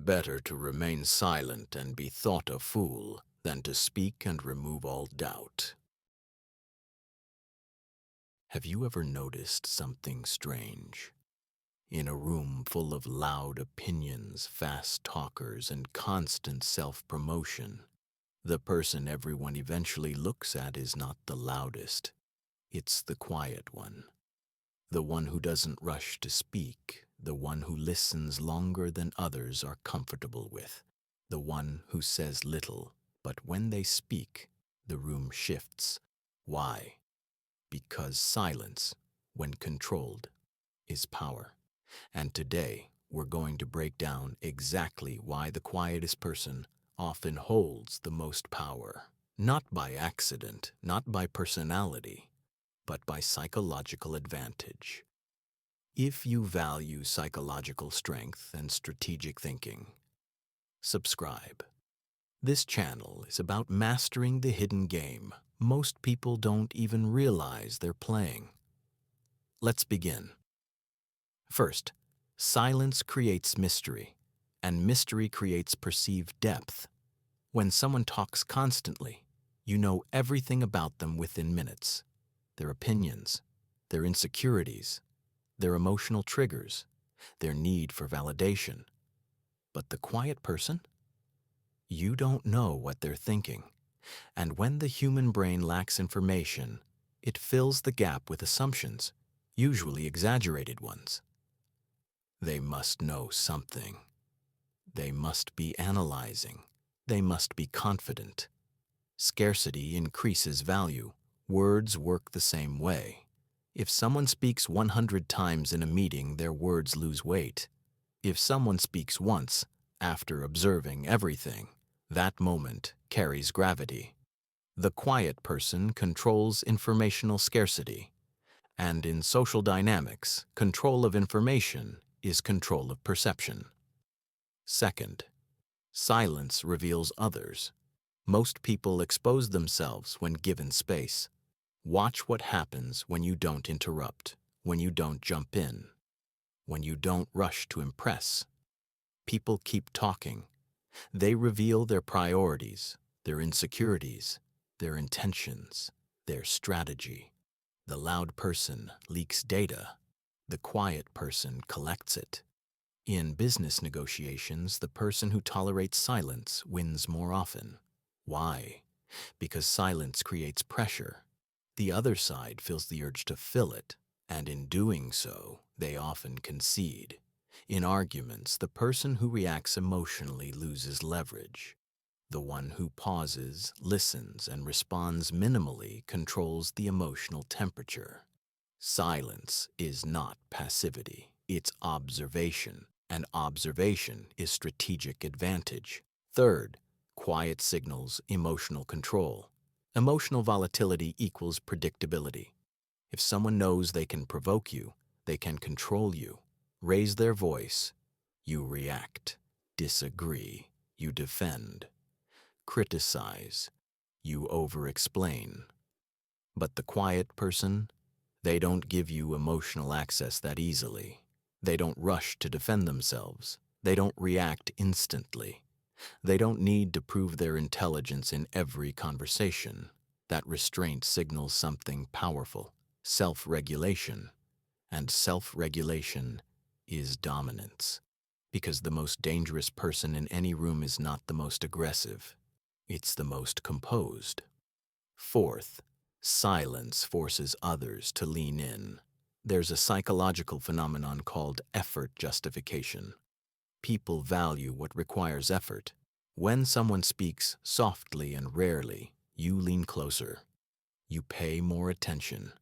better to remain silent and be thought a fool than to speak and remove all doubt. Have you ever noticed something strange? In a room full of loud opinions, fast talkers, and constant self-promotion, the person everyone eventually looks at is not the loudest. It's the quiet one. The one who doesn't rush to speak, the one who listens longer than others are comfortable with, the one who says little, but when they speak, the room shifts. Why? Because silence, when controlled, is power. And today, we're going to break down exactly why the quietest person often holds the most power. Not by accident, not by personality, but by psychological advantage. If you value psychological strength and strategic thinking, subscribe. This channel is about mastering the hidden game most people don't even realize they're playing. Let's begin. First, silence creates mystery, and mystery creates perceived depth. When someone talks constantly, you know everything about them within minutes. Their opinions, their insecurities, their emotional triggers, their need for validation. But the quiet person? You don't know what they're thinking. And when the human brain lacks information, it fills the gap with assumptions, usually exaggerated ones. They must know something. They must be analyzing. They must be confident. Scarcity increases value. Words work the same way. If someone speaks 100 times in a meeting, their words lose weight. If someone speaks once, after observing everything, that moment carries gravity. The quiet person controls informational scarcity. And in social dynamics, control of information is control of perception. Second, silence reveals others. Most people expose themselves when given space. Watch what happens when you don't interrupt, when you don't jump in, when you don't rush to impress. People keep talking. They reveal their priorities, their insecurities, their intentions, their strategy. The loud person leaks data. The quiet person collects it. In business negotiations, the person who tolerates silence wins more often. Why? Because silence creates pressure. The other side feels the urge to fill it, and in doing so, they often concede. In arguments, the person who reacts emotionally loses leverage. The one who pauses, listens, and responds minimally controls the emotional temperature. Silence is not passivity, it's observation, and observation is strategic advantage. Third, quiet signals emotional control. Emotional volatility equals predictability. If someone knows they can provoke you, they can control you. Raise their voice, you react. Disagree, you defend. Criticize, you over-explain. But the quiet person, they don't give you emotional access that easily. They don't rush to defend themselves. They don't react instantly. They don't need to prove their intelligence in every conversation. That restraint signals something powerful, self-regulation. And self-regulation is dominance. Because the most dangerous person in any room is not the most aggressive. It's the most composed. Fourth, silence forces others to lean in. There's a psychological phenomenon called effort justification. People value what requires effort. When someone speaks softly and rarely, you lean closer. You pay more attention.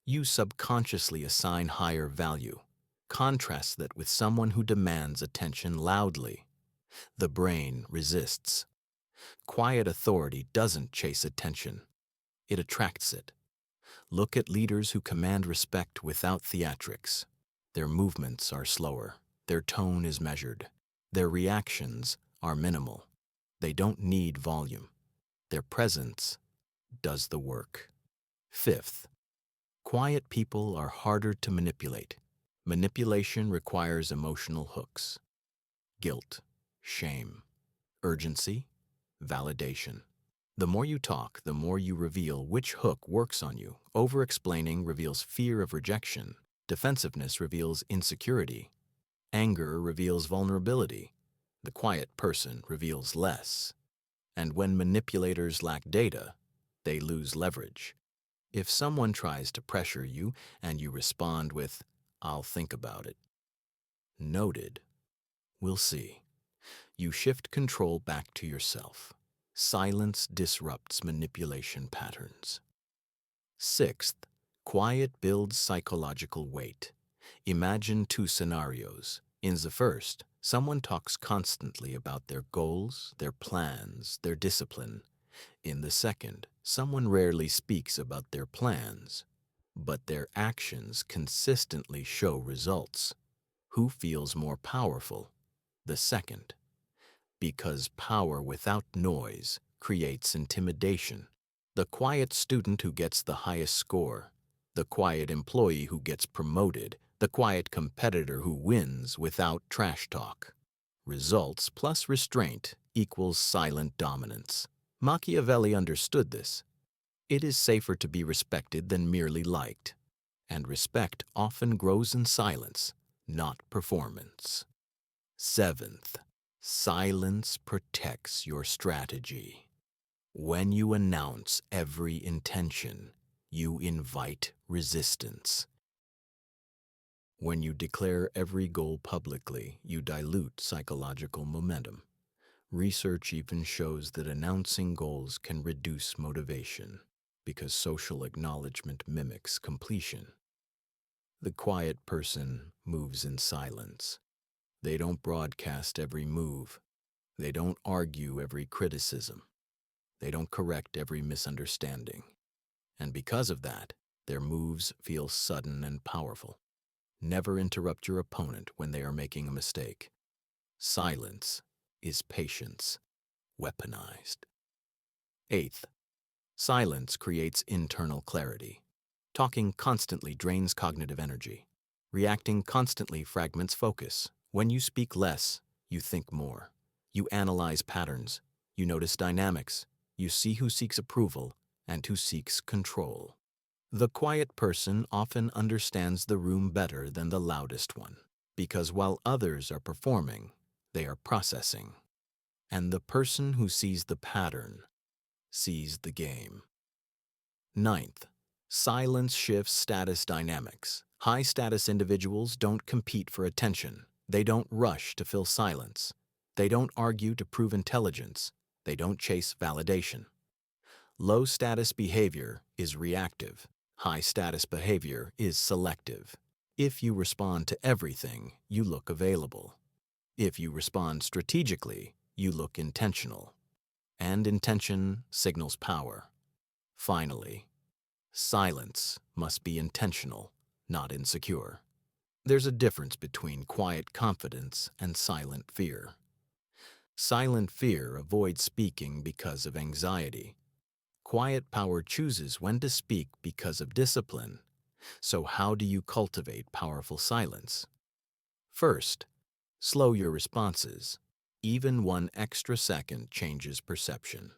You subconsciously assign higher value. Contrast that with someone who demands attention loudly. The brain resists. Quiet authority doesn't chase attention. It attracts it. Look at leaders who command respect without theatrics. Their movements are slower. Their tone is measured. Their reactions are minimal. They don't need volume. Their presence does the work. Fifth, quiet people are harder to manipulate. Manipulation requires emotional hooks. Guilt, shame. Urgency, validation. The more you talk, the more you reveal which hook works on you. Over-explaining reveals fear of rejection. Defensiveness reveals insecurity. Anger reveals vulnerability. The quiet person reveals less. And when manipulators lack data, they lose leverage. If someone tries to pressure you and you respond with, "I'll think about it," noted, "We'll see," you shift control back to yourself. Silence disrupts manipulation patterns. Sixth, quiet builds psychological weight. Imagine two scenarios. In the first, someone talks constantly about their goals, their plans, their discipline. In the second, someone rarely speaks about their plans, but their actions consistently show results. Who feels more powerful? The second. Because power without noise creates intimidation. The quiet student who gets the highest score, the quiet employee who gets promoted, the quiet competitor who wins without trash talk. Results plus restraint equals silent dominance. Machiavelli understood this. It is safer to be respected than merely liked, and respect often grows in silence, not performance. Seventh, silence protects your strategy. When you announce every intention, you invite resistance. When you declare every goal publicly, you dilute psychological momentum. Research even shows that announcing goals can reduce motivation because social acknowledgement mimics completion. The quiet person moves in silence. They don't broadcast every move. They don't argue every criticism. They don't correct every misunderstanding. And because of that, their moves feel sudden and powerful. Never interrupt your opponent when they are making a mistake. Silence is patience, weaponized. Eighth, silence creates internal clarity. Talking constantly drains cognitive energy. Reacting constantly fragments focus. When you speak less, you think more. You analyze patterns. You notice dynamics. You see who seeks approval and who seeks control. The quiet person often understands the room better than the loudest one, because while others are performing, they are processing. And the person who sees the pattern sees the game. Ninth, silence shifts status dynamics. High-status individuals don't compete for attention. They don't rush to fill silence. They don't argue to prove intelligence. They don't chase validation. Low-status behavior is reactive. High-status behavior is selective. If you respond to everything, you look available. If you respond strategically, you look intentional. And intention signals power. Finally, silence must be intentional, not insecure. There's a difference between quiet confidence and silent fear. Silent fear avoids speaking because of anxiety. Quiet power chooses when to speak because of discipline. So how do you cultivate powerful silence? First, slow your responses. Even 1 extra second changes perception.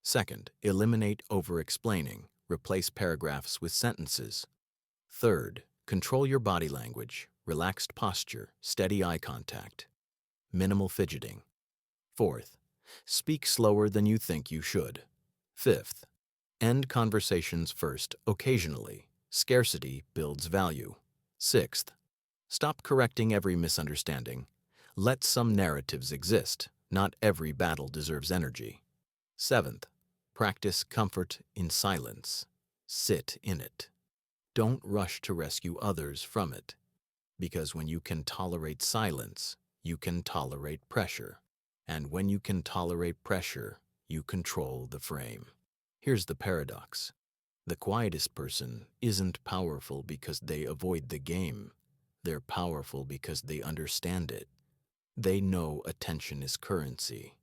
Second, eliminate over-explaining. Replace paragraphs with sentences. Third, control your body language. Relaxed posture, steady eye contact. Minimal fidgeting. Fourth, speak slower than you think you should. Fifth, end conversations first, occasionally. Scarcity builds value. Sixth, stop correcting every misunderstanding. Let some narratives exist. Not every battle deserves energy. Seventh, practice comfort in silence. Sit in it. Don't rush to rescue others from it. Because when you can tolerate silence, you can tolerate pressure. And when you can tolerate pressure, you control the frame. Here's the paradox. The quietest person isn't powerful because they avoid the game. They're powerful because they understand it. They know attention is currency.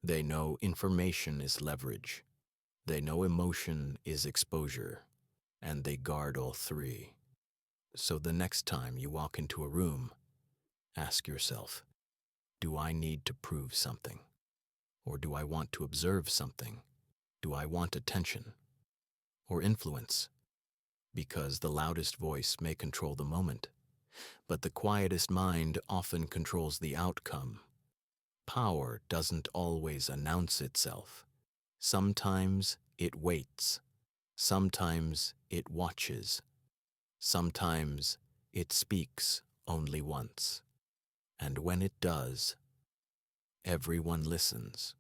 They know information is leverage. They know emotion is exposure. And they guard all three. So the next time you walk into a room, ask yourself, Do I need to prove something? Or do I want to observe something? Do I want attention or influence? Because the loudest voice may control the moment, but the quietest mind often controls the outcome. Power doesn't always announce itself. Sometimes it waits. Sometimes it watches. Sometimes it speaks only once. And when it does, everyone listens.